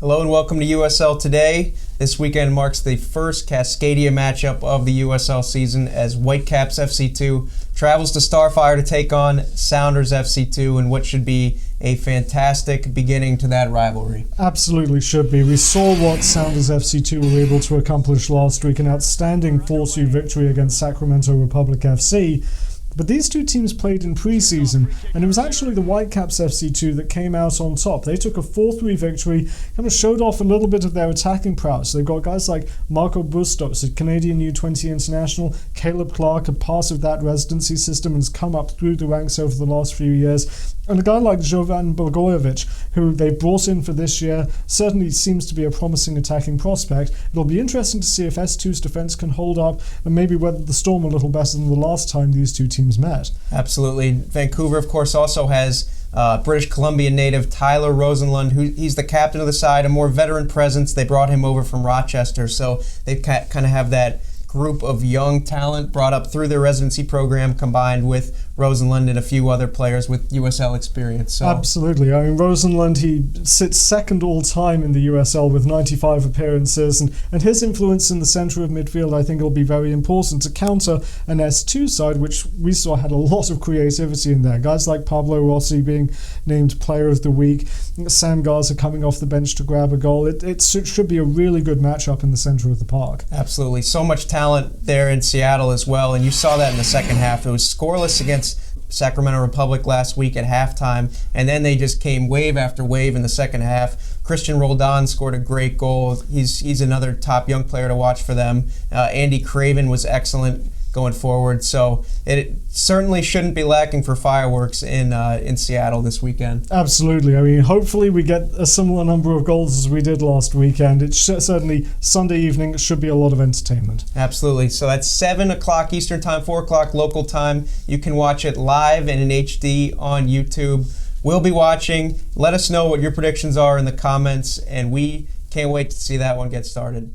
Hello and welcome to USL Today. This weekend marks the first Cascadia matchup of the USL season as Whitecaps FC 2 travels to Starfire to take on Sounders FC 2 in what should be a fantastic beginning to that rivalry. Absolutely should be. We saw what Sounders FC 2 were able to accomplish last week, an outstanding 4-2 victory against Sacramento Republic FC. But these two teams played in pre-season, and it was actually the Whitecaps FC 2 that came out on top. They took a 4-3 victory, kind of showed off a little bit of their attacking prowess. They've got guys like Marco Bustos, a Canadian U20 international, Caleb Clark, a part of that residency system, and has come up through the ranks over the last few years. And a guy like Jovan Blagojevic, who they brought in for this year, certainly seems to be a promising attacking prospect. It'll be interesting to see if S2's defence can hold up and maybe weather the storm a little better than the last time these two teams met. Absolutely. Vancouver, of course, also has British Columbia native Tyler Rosenlund, he's the captain of the side, a more veteran presence. They brought him over from Rochester, so they kind of have that group of young talent brought up through their residency program combined with Rosenlund and a few other players with USL experience. So. Absolutely. I mean, Rosenlund, he sits second all-time in the USL with 95 appearances, and his influence in the centre of midfield I think will be very important to counter an S2 side which we saw had a lot of creativity in there. Guys like Pablo Rossi being named Player of the Week, Sam Garza coming off the bench to grab a goal. It should be a really good matchup in the centre of the park. Absolutely. So much talent there in Seattle as well, and you saw that in the second half. It was scoreless against Sacramento Republic last week at halftime, and then they just came wave after wave in the second half. Christian Roldan scored a great goal. He's another top young player to watch for them. Andy Craven was excellent going forward, so it certainly shouldn't be lacking for fireworks in Seattle this weekend. Absolutely. I mean, hopefully we get a similar number of goals as we did last weekend. It's certainly Sunday evening should be a lot of entertainment. Absolutely. So that's 7 o'clock Eastern Time, 4 o'clock local time. You can watch it live and in HD on YouTube. We'll be watching. Let us know what your predictions are in the comments, and we can't wait to see that one get started.